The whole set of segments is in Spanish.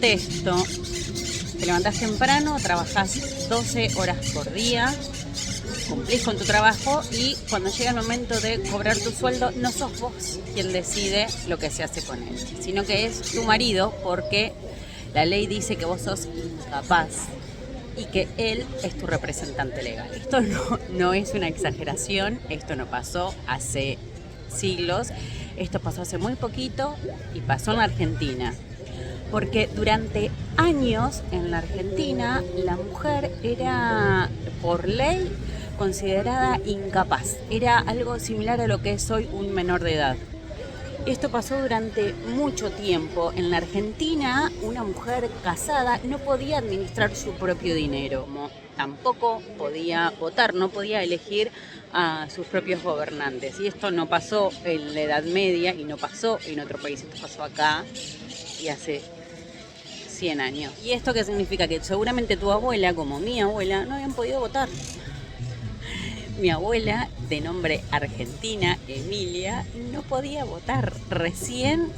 imagínate esto, te levantás temprano, trabajás 12 horas por día, cumplís con tu trabajo y cuando llega el momento de cobrar tu sueldo, no sos vos quien decide lo que se hace con él, sino que es tu marido, porque la ley dice que vos sos incapaz y que él es tu representante legal. Esto no es una exageración, esto no pasó hace siglos, esto pasó hace muy poquito y pasó en la Argentina. Porque durante años en la Argentina la mujer era, por ley, considerada incapaz. Era algo similar a lo que es hoy un menor de edad. Esto pasó durante mucho tiempo. En la Argentina, una mujer casada no podía administrar su propio dinero, tampoco podía votar, no podía elegir a sus propios gobernantes. Y esto no pasó en la Edad Media y no pasó en otro país, esto pasó acá y hace 100 años. ¿Y esto qué significa? Que seguramente tu abuela, como mi abuela, no habían podido votar. Mi abuela, de nombre Argentina, Emilia, no podía votar. Recién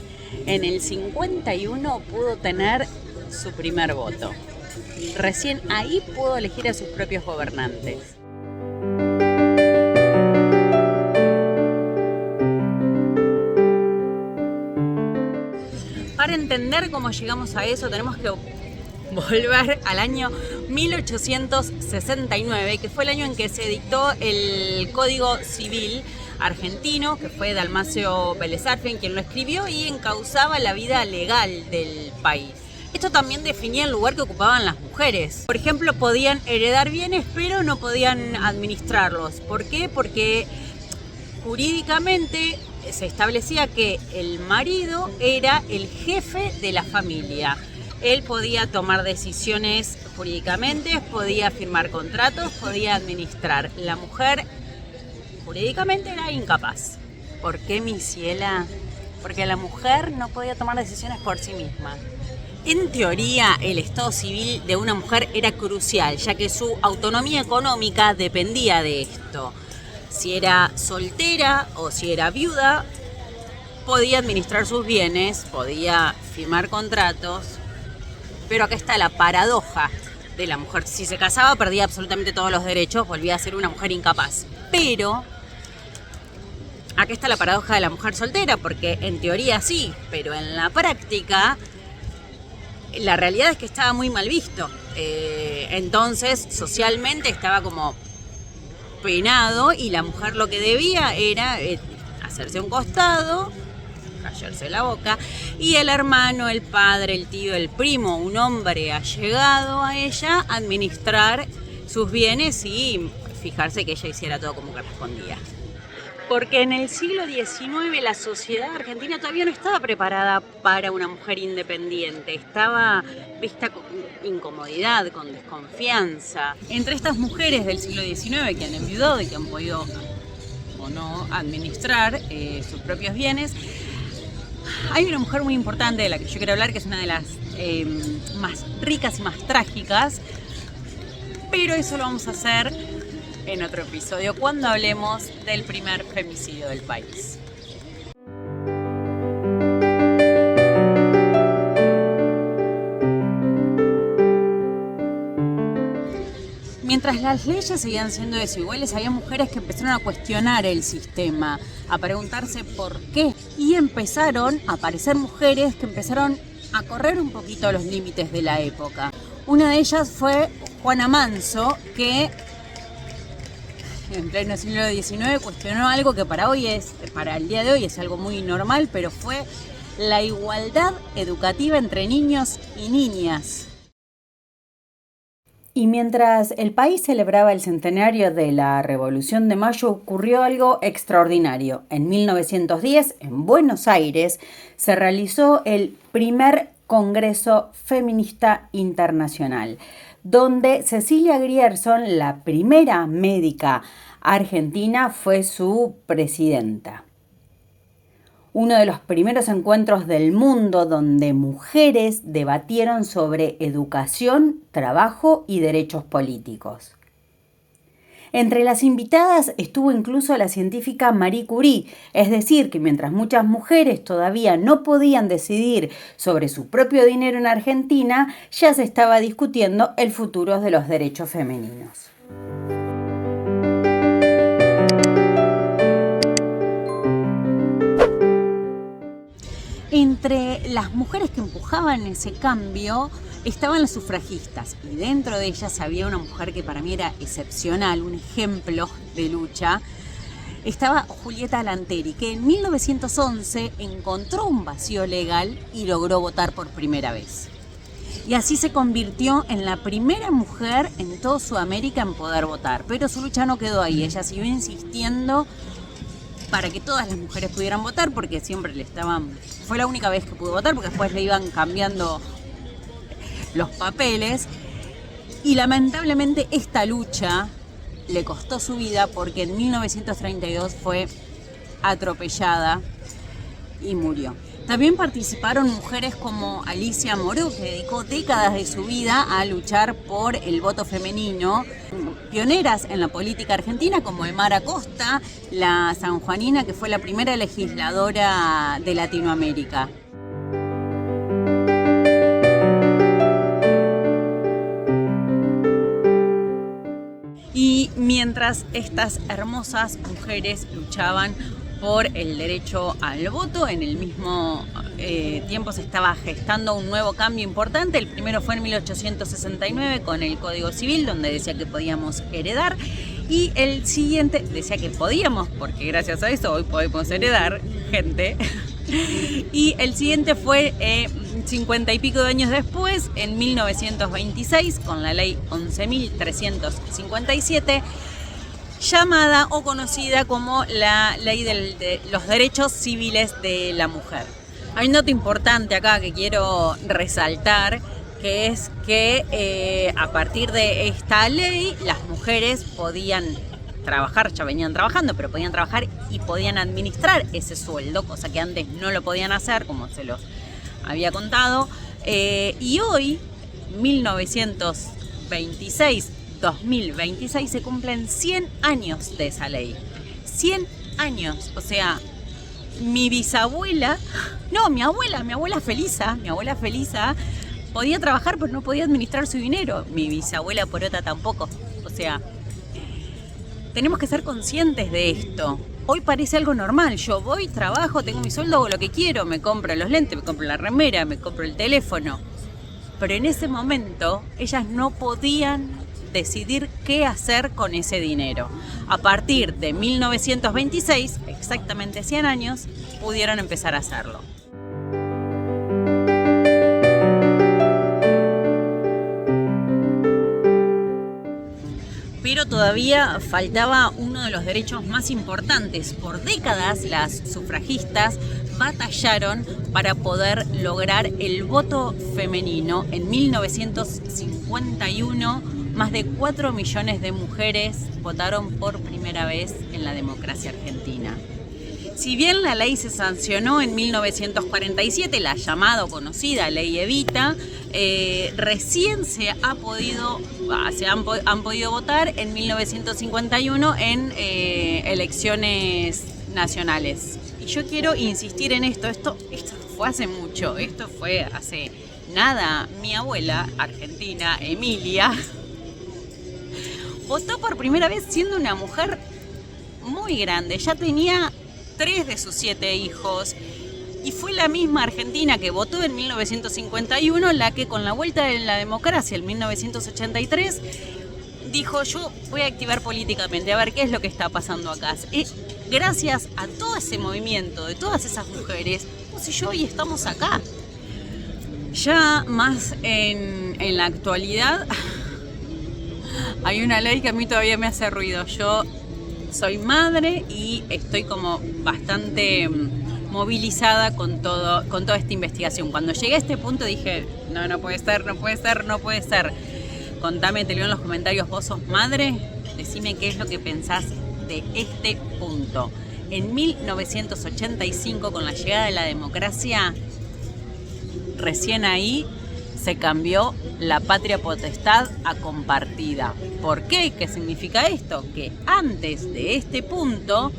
en el 51 pudo tener su primer voto. Recién ahí pudo elegir a sus propios gobernantes. Para entender cómo llegamos a eso, tenemos que volver al año 1869, que fue el año en que se dictó el Código Civil argentino, que fue Dalmacio Vélez Arfiel quien lo escribió y encauzaba la vida legal del país. Esto también definía el lugar que ocupaban las mujeres. Por ejemplo, podían heredar bienes, pero no podían administrarlos. ¿Por qué? Porque jurídicamente se establecía que el marido era el jefe de la familia. Él podía tomar decisiones jurídicamente, podía firmar contratos, podía administrar. La mujer jurídicamente era incapaz. ¿Por qué, mi ciela? Porque la mujer no podía tomar decisiones por sí misma. En teoría, el estado civil de una mujer era crucial, ya que su autonomía económica dependía de esto. Si era soltera o si era viuda, podía administrar sus bienes, podía firmar contratos. Pero acá está la paradoja de la mujer. Si se casaba, perdía absolutamente todos los derechos, volvía a ser una mujer incapaz. Pero acá está la paradoja de la mujer soltera, porque en teoría sí, pero en la práctica la realidad es que estaba muy mal visto. Entonces, socialmente estaba como penado y la mujer lo que debía era hacerse un costado, callarse la boca, y el hermano, el padre, el tío, el primo, un hombre allegado a ella, administrar sus bienes y fijarse que ella hiciera todo como correspondía. Porque en el siglo XIX la sociedad argentina todavía no estaba preparada para una mujer independiente, estaba vista con incomodidad, con desconfianza. Entre estas mujeres del siglo XIX que han enviudado y que han podido o no administrar sus propios bienes, hay una mujer muy importante de la que yo quiero hablar, que es una de las más ricas y más trágicas, pero eso lo vamos a hacer en otro episodio cuando hablemos del primer femicidio del país. Mientras las leyes seguían siendo desiguales, había mujeres que empezaron a cuestionar el sistema, a preguntarse por qué, y empezaron a aparecer mujeres que empezaron a correr un poquito los límites de la época. Una de ellas fue Juana Manso, que en pleno siglo XIX cuestionó algo que para el día de hoy es algo muy normal, pero fue la igualdad educativa entre niños y niñas. Y mientras el país celebraba el centenario de la Revolución de Mayo, ocurrió algo extraordinario. En 1910, en Buenos Aires, se realizó el primer Congreso Feminista Internacional, donde Cecilia Grierson, la primera médica argentina, fue su presidenta. Uno de los primeros encuentros del mundo donde mujeres debatieron sobre educación, trabajo y derechos políticos. Entre las invitadas estuvo incluso la científica Marie Curie, es decir, que mientras muchas mujeres todavía no podían decidir sobre su propio dinero en Argentina, ya se estaba discutiendo el futuro de los derechos femeninos. Entre las mujeres que empujaban ese cambio estaban las sufragistas, y dentro de ellas había una mujer que para mí era excepcional, un ejemplo de lucha. Estaba Julieta Lanteri, que en 1911 encontró un vacío legal y logró votar por primera vez. Y así se convirtió en la primera mujer en toda Sudamérica en poder votar. Pero su lucha no quedó ahí, ella siguió insistiendo para que todas las mujeres pudieran votar, porque siempre le estaban... Fue la única vez que pudo votar, porque después le iban cambiando los papeles. Y lamentablemente esta lucha le costó su vida, porque en 1932 fue atropellada y murió. También participaron mujeres como Alicia Moró, que dedicó décadas de su vida a luchar por el voto femenino. Pioneras en la política argentina como Emar Acosta, la sanjuanina que fue la primera legisladora de Latinoamérica. Y mientras estas hermosas mujeres luchaban por el derecho al voto, en el mismo tiempo se estaba gestando un nuevo cambio importante. El primero fue en 1869 con el Código Civil, donde decía que podíamos heredar, y el siguiente decía que podíamos, porque gracias a eso hoy podemos heredar, gente. Y el siguiente fue 50 y pico de años después, en 1926, con la ley 11.357, llamada o conocida como la Ley de los Derechos Civiles de la Mujer. Hay un dato importante acá que quiero resaltar, que es que a partir de esta ley las mujeres podían trabajar, ya venían trabajando, pero podían trabajar y podían administrar ese sueldo, cosa que antes no lo podían hacer, como se los había contado. Y hoy, 2026, se cumplen 100 años de esa ley. 100 años, o sea, mi abuela Felisa, podía trabajar pero no podía administrar su dinero. Mi bisabuela Porota tampoco. O sea, tenemos que ser conscientes de esto. Hoy parece algo normal. Yo voy, trabajo, tengo mi sueldo, hago lo que quiero, me compro los lentes, me compro la remera, me compro el teléfono. Pero en ese momento ellas no podían decidir qué hacer con ese dinero. A partir de 1926, exactamente 100 años, pudieron empezar a hacerlo. Pero todavía faltaba uno de los derechos más importantes. Por décadas las sufragistas batallaron para poder lograr el voto femenino. En 1951, más de 4 millones de mujeres votaron por primera vez en la democracia argentina. Si bien la ley se sancionó en 1947, la llamada o conocida Ley Evita, recién han podido votar en 1951 en elecciones nacionales. Y yo quiero insistir en esto fue hace mucho, esto fue hace nada. Mi abuela argentina, Emilia, votó por primera vez siendo una mujer muy grande, ya tenía 3 de sus 7 hijos, y fue la misma Argentina que votó en 1951 la que con la vuelta de la democracia en 1983 dijo: yo voy a activar políticamente, a ver qué es lo que está pasando acá. Y gracias a todo ese movimiento de todas esas mujeres, vos y yo hoy estamos acá. Ya más en la actualidad hay una ley que a mí todavía me hace ruido. Yo soy madre y estoy como bastante movilizada con toda esta investigación. Cuando llegué a este punto dije, no puede ser. Contame, te leo en los comentarios, ¿vos sos madre? Decime qué es lo que pensás de este punto. En 1985, con la llegada de la democracia, recién ahí se cambió la patria potestad a compartida. ¿Por qué? ¿Qué significa esto? Que antes de este punto,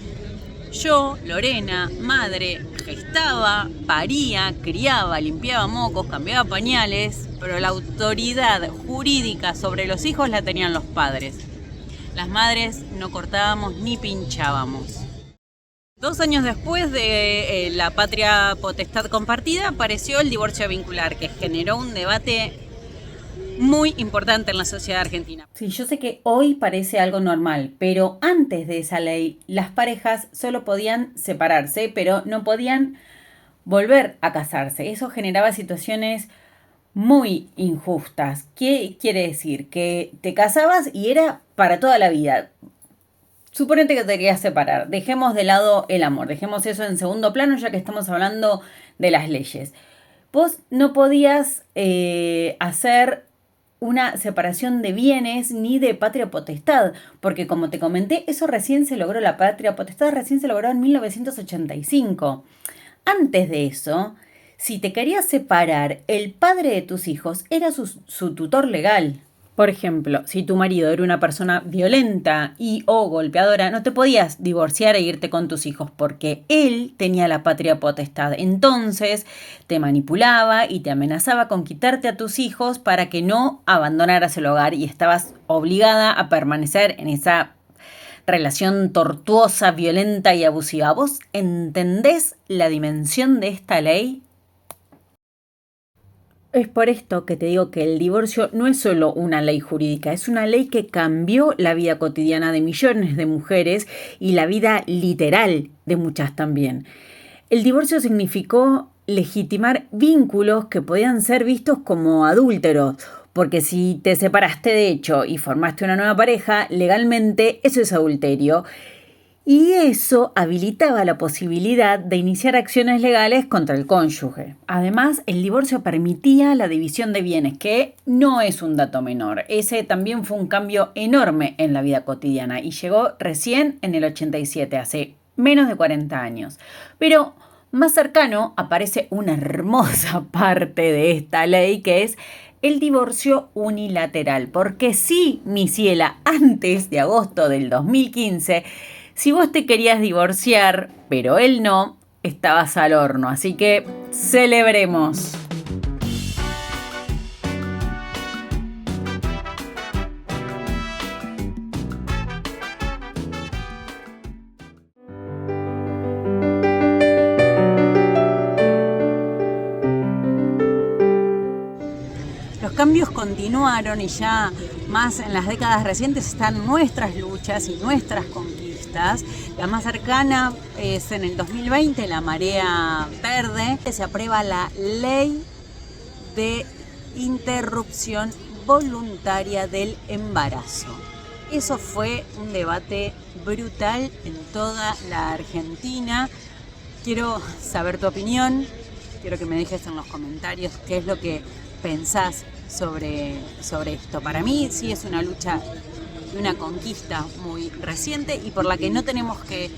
yo, Lorena, madre, gestaba, paría, criaba, limpiaba mocos, cambiaba pañales, pero la autoridad jurídica sobre los hijos la tenían los padres. Las madres no cortábamos ni pinchábamos. 2 años después de la patria potestad compartida apareció el divorcio vincular, que generó un debate muy importante en la sociedad argentina. Sí, yo sé que hoy parece algo normal, pero antes de esa ley, las parejas solo podían separarse, pero no podían volver a casarse. Eso generaba situaciones muy injustas. ¿Qué quiere decir? Que te casabas y era para toda la vida. Suponete que te querías separar. Dejemos de lado el amor, dejemos eso en segundo plano ya que estamos hablando de las leyes. Vos no podías hacer una separación de bienes ni de patria potestad, porque como te comenté, eso recién se logró, la patria potestad recién se logró en 1985. Antes de eso, si te querías separar, el padre de tus hijos era su tutor legal. Por ejemplo, si tu marido era una persona violenta y o golpeadora, no te podías divorciar e irte con tus hijos porque él tenía la patria potestad. Entonces te manipulaba y te amenazaba con quitarte a tus hijos para que no abandonaras el hogar y estabas obligada a permanecer en esa relación tortuosa, violenta y abusiva. ¿Vos entendés la dimensión de esta ley? Es por esto que te digo que el divorcio no es solo una ley jurídica, es una ley que cambió la vida cotidiana de millones de mujeres y la vida literal de muchas también. El divorcio significó legitimar vínculos que podían ser vistos como adúlteros, porque si te separaste de hecho y formaste una nueva pareja, legalmente eso es adulterio. Y eso habilitaba la posibilidad de iniciar acciones legales contra el cónyuge. Además, el divorcio permitía la división de bienes, que no es un dato menor. Ese también fue un cambio enorme en la vida cotidiana y llegó recién en el 87, hace menos de 40 años. Pero más cercano aparece una hermosa parte de esta ley que es el divorcio unilateral. Porque sí, mi ciela, antes de agosto del 2015, si vos te querías divorciar, pero él no, estabas al horno. Así que celebremos. Los cambios continuaron y ya más en las décadas recientes están nuestras luchas y nuestras conquistas. La más cercana es en el 2020, la marea verde, que se aprueba la ley de interrupción voluntaria del embarazo. Eso fue un debate brutal en toda la Argentina. Quiero saber tu opinión, quiero que me dejes en los comentarios qué es lo que pensás sobre esto. Para mí sí es una lucha y una conquista muy reciente y por la que no tenemos que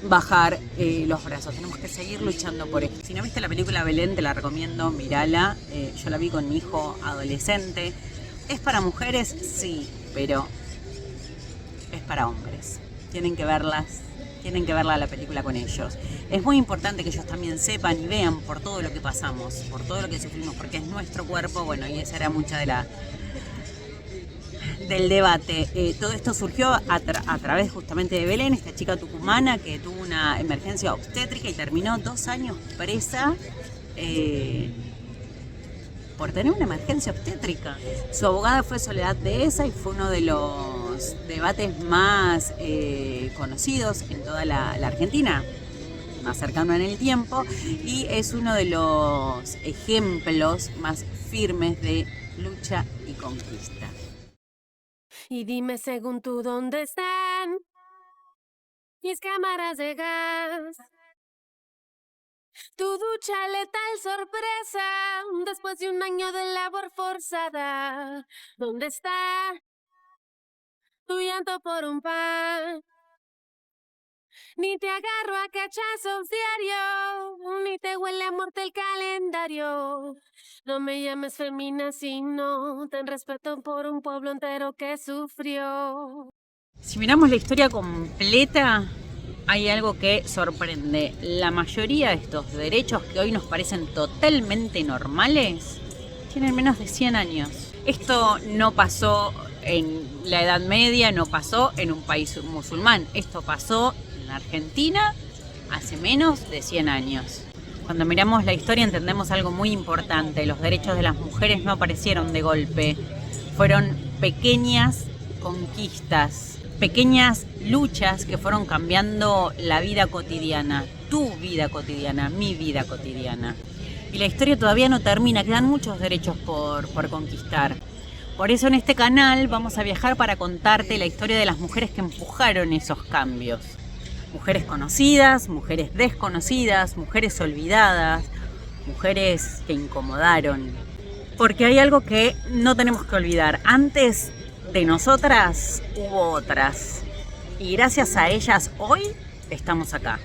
bajar los brazos, tenemos que seguir luchando por esto. Si no viste la película Belén, te la recomiendo, mírala. Yo la vi con mi hijo adolescente. ¿Es para mujeres? Sí, pero es para hombres. Tienen que verla la película con ellos. Es muy importante que ellos también sepan y vean por todo lo que pasamos, por todo lo que sufrimos, porque es nuestro cuerpo, bueno, y esa era mucha del debate. Todo esto surgió a través justamente de Belén, esta chica tucumana que tuvo una emergencia obstétrica y terminó 2 años presa por tener una emergencia obstétrica. Su abogada fue Soledad Dehesa y fue uno de los debates más conocidos en toda la Argentina, más cercano en el tiempo, y es uno de los ejemplos más firmes de lucha y conquista. Y dime según tú dónde están mis cámaras de gas. Tu ducha letal sorpresa después de un año de labor forzada. ¿Dónde está tu llanto por un pan? Ni te agarro a cachazos diario, ni te huele a muerte el calendario. No me llames feminazi, no, ten respeto por un pueblo entero que sufrió. Si miramos la historia completa, hay algo que sorprende. La mayoría de estos derechos que hoy nos parecen totalmente normales tienen menos de 100 años. Esto no pasó en la Edad Media, no pasó en un país musulmán. Esto pasó en la Argentina hace menos de 100 años. Cuando miramos la historia entendemos algo muy importante. Los derechos de las mujeres no aparecieron de golpe. Fueron pequeñas conquistas, pequeñas luchas que fueron cambiando la vida cotidiana, tu vida cotidiana, mi vida cotidiana. Y la historia todavía no termina, quedan muchos derechos por conquistar. Por eso en este canal vamos a viajar para contarte la historia de las mujeres que empujaron esos cambios. Mujeres conocidas, mujeres desconocidas, mujeres olvidadas, mujeres que incomodaron. Porque hay algo que no tenemos que olvidar. Antes de nosotras hubo otras. Y gracias a ellas hoy estamos acá.